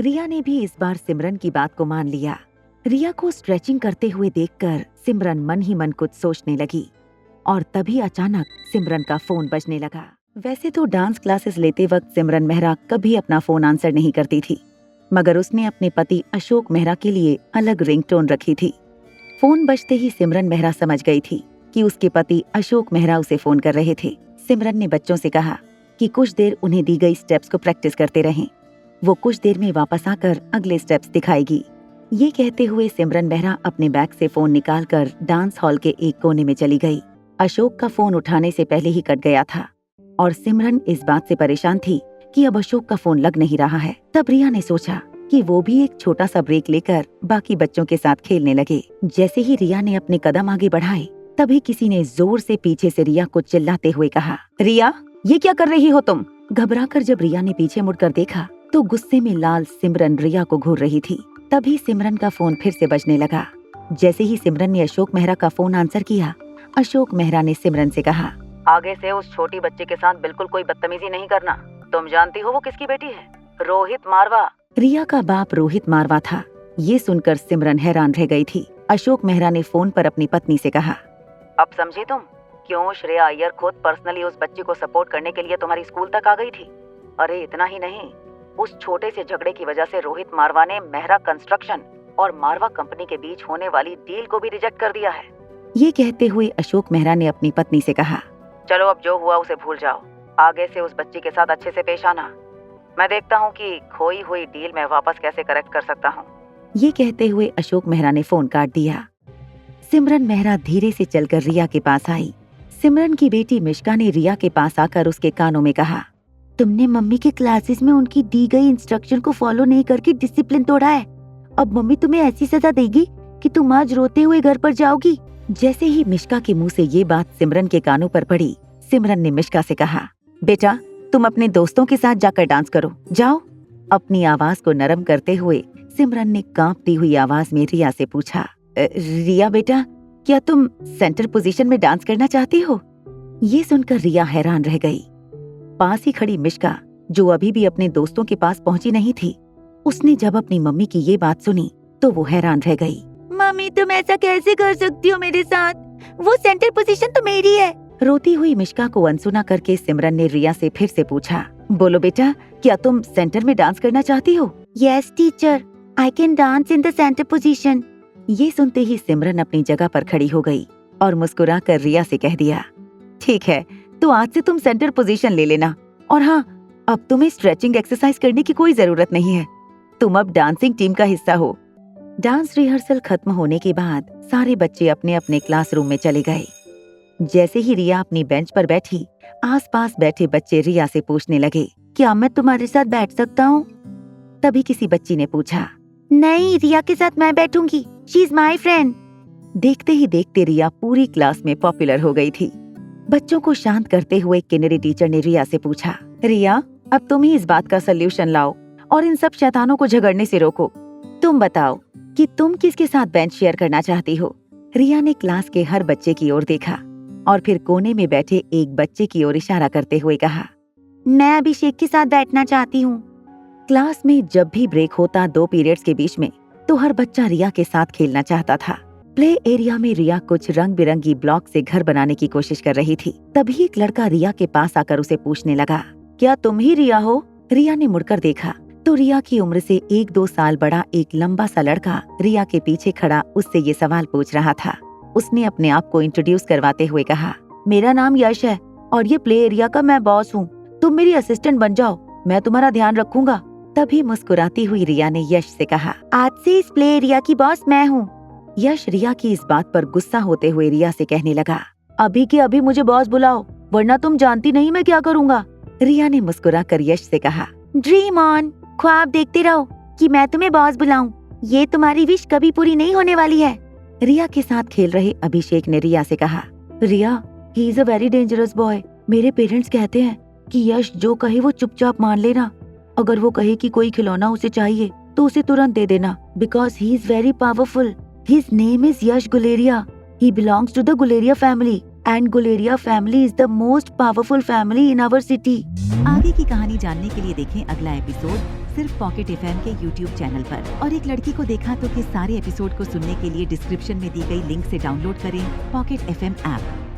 रिया ने भी इस बार सिमरन की बात को मान लिया। रिया को स्ट्रेचिंग करते हुए देखकर सिमरन मन ही मन कुछ सोचने लगी और तभी अचानक सिमरन का फोन बजने लगा। वैसे तो डांस क्लासेस लेते वक्त सिमरन मेहरा कभी अपना फोन आंसर नहीं करती थी, मगर उसने अपने पति अशोक मेहरा के लिए अलग रिंगटोन रखी थी। फोन बजते ही सिमरन मेहरा समझ गई थी कि उसके पति अशोक मेहरा उसे फोन कर रहे थे। सिमरन ने बच्चों से कहा कि कुछ देर उन्हें दी गई स्टेप्स को प्रैक्टिस करते रहें। वो कुछ देर में वापस आकर अगले स्टेप्स दिखाएगी। ये कहते हुए सिमरन मेहरा अपने बैग से फोन निकालकर डांस हॉल के एक कोने में चली गई। अशोक का फोन उठाने से पहले ही कट गया था और सिमरन इस बात से परेशान थी कि अब अशोक का फोन लग नहीं रहा है। तब रिया ने सोचा कि वो भी एक छोटा सा ब्रेक लेकर बाकी बच्चों के साथ खेलने लगे। जैसे ही रिया ने अपने कदम आगे बढ़ाए, तभी किसी ने जोर से पीछे से रिया को चिल्लाते हुए कहा, रिया, ये क्या कर रही हो तुम? घबराकर जब रिया ने पीछे मुड़कर देखा तो गुस्से में लाल सिमरन रिया को घूर रही थी। तभी सिमरन का फोन फिर से बजने लगा। जैसे ही सिमरन ने अशोक मेहरा का फोन आंसर किया, अशोक मेहरा ने सिमरन से कहा, आगे से उस छोटी बच्ची के साथ बिल्कुल कोई बदतमीजी नहीं करना। तुम जानती हो वो किसकी बेटी है? रोहित मारवा। रिया का बाप रोहित मारवा था। ये सुनकर सिमरन हैरान रह गई थी। अशोक मेहरा ने फोन पर अपनी पत्नी से कहा, अब समझी तुम क्यों श्रेया अय्यर खुद पर्सनली उस बच्ची को सपोर्ट करने के लिए तुम्हारी स्कूल तक आ गई थी? अरे इतना ही नहीं, उस छोटे से झगड़े की वजह से रोहित मारवा ने मेहरा कंस्ट्रक्शन और मारवा कंपनी के बीच होने वाली डील को भी रिजेक्ट कर दिया है। ये कहते हुए अशोक मेहरा ने अपनी पत्नी से कहा, चलो अब जो हुआ उसे भूल जाओ। आगे से उस बच्ची के साथ अच्छे से पेश आना। मैं देखता हूँ कि खोई हुई डील में वापस कैसे करेक्ट कर सकता हूँ। ये कहते हुए अशोक मेहरा ने फोन काट दिया। सिमरन मेहरा धीरे से चलकर रिया के पास आई। सिमरन की बेटी मिश्का ने रिया के पास आकर उसके कानों में कहा, तुमने मम्मी के क्लासेस में उनकी दी गई इंस्ट्रक्शन को फॉलो नहीं करके डिसिप्लिन तोड़ा है। अब मम्मी तुम्हें ऐसी सजा देगी कि तुम आज रोते हुए घर पर जाओगी। जैसे ही मिश्का के मुंह से ये बात सिमरन के कानों पर पड़ी, सिमरन ने मिश्का से कहा, बेटा तुम अपने दोस्तों के साथ जाकर डांस करो, जाओ। अपनी आवाज को नरम करते हुए सिमरन ने कांपती हुई आवाज में रिया से पूछा, रिया बेटा, क्या तुम सेंटर पोजीशन में डांस करना चाहती हो? ये सुनकर रिया हैरान रह गई। पास ही खड़ी मिश्का, जो अभी भी अपने दोस्तों के पास पहुंची नहीं थी, उसने जब अपनी मम्मी की ये बात सुनी तो वो हैरान रह गई। मम्मी तुम ऐसा कैसे कर सकती हो मेरे साथ? वो सेंटर पोजीशन तो मेरी है। रोती हुई मिश्का को अनसुना करके सिमरन ने रिया से फिर से पूछा, बोलो बेटा, क्या तुम सेंटर में डांस करना चाहती हो? Yes teacher, I can dance in the centre position. ये सुनते ही सिमरन अपनी जगह पर खड़ी हो गई और मुस्कुराकर रिया से कह दिया, ठीक है, तो आज से तुम सेंटर पोजीशन ले लेना। और हाँ, अब तुम्हें स्ट्रेचिंग एक्सरसाइज करने की कोई जरूरत नहीं है। तुम अब डांसिंग टीम का हिस्सा हो। डांस रिहर्सल खत्म होने के बाद सारे बच्चे अपने अपने क्लासरूम में चले गए। जैसे ही रिया अपनी बेंच पर बैठी, आसपास बैठे बच्चे रिया से पूछने लगे, क्या मैं तुम्हारे साथ बैठ सकता हूँ? तभी किसी बच्ची ने पूछा, नहीं, रिया के साथ मैं बैठूंगी, शी इज माई फ्रेंड। देखते ही देखते रिया पूरी क्लास में पॉपुलर हो गई थी। बच्चों को शांत करते हुए किन्नरी टीचर ने रिया से पूछा, रिया, अब तुम ही इस बात का सल्यूशन लाओ और इन सब शैतानों को झगड़ने से रोको। तुम बताओ कि तुम किसके साथ बेंच शेयर करना चाहती हो? रिया ने क्लास के हर बच्चे की ओर देखा और फिर कोने में बैठे एक बच्चे की ओर इशारा करते हुए कहा, मैं अभिषेक के साथ बैठना चाहती हूँ। क्लास में जब भी ब्रेक होता 2 पीरियड्स के बीच में, तो हर बच्चा रिया के साथ खेलना चाहता था। प्ले एरिया में रिया कुछ रंग बिरंगी ब्लॉक से घर बनाने की कोशिश कर रही थी। तभी एक लड़का रिया के पास आकर उसे पूछने लगा, क्या तुम ही रिया हो? रिया ने मुड़कर देखा तो रिया की उम्र से 1-2 साल बड़ा एक लंबा सा लड़का रिया के पीछे खड़ा उससे ये सवाल पूछ रहा था। उसने अपने आप को इंट्रोड्यूस करवाते हुए कहा, मेरा नाम यश है और ये प्ले एरिया का मैं बॉस हूँ। तुम मेरी असिस्टेंट बन जाओ, मैं तुम्हारा ध्यान रखूंगा। तभी मुस्कुराती हुई रिया ने यश से कहा, आज से इस प्ले एरिया की बॉस मैं हूँ। यश रिया की इस बात पर गुस्सा होते हुए रिया से कहने लगा, अभी के अभी मुझे बॉस बुलाओ, वरना तुम जानती नहीं मैं क्या करूँगा। रिया ने मुस्कुराकर यश से कहा, ड्रीम ऑन, ख्वाब देखते रहो कि मैं तुम्हें बॉस बुलाऊं। ये तुम्हारी विश कभी पूरी नहीं होने वाली है। रिया के साथ खेल रहे अभिषेक ने रिया से कहा, Riya, he is a very dangerous boy. मेरे पेरेंट्स कहते हैं कि यश जो कहे वो चुपचाप मान लेना। अगर वो कहे कि कोई खिलौना उसे चाहिए तो उसे तुरंत दे देना, because he is very powerful. His name is Yash Guleria. He belongs to the Guleria family and Guleria family is the most powerful family in our city. आगे की कहानी जानने के लिए देखें अगला एपिसोड सिर्फ पॉकेट एफएम के यूट्यूब चैनल पर। और एक लड़की को देखा तो के सारे एपिसोड को सुनने के लिए डिस्क्रिप्शन में दी गई लिंक से डाउनलोड करें पॉकेट एफएम ऐप।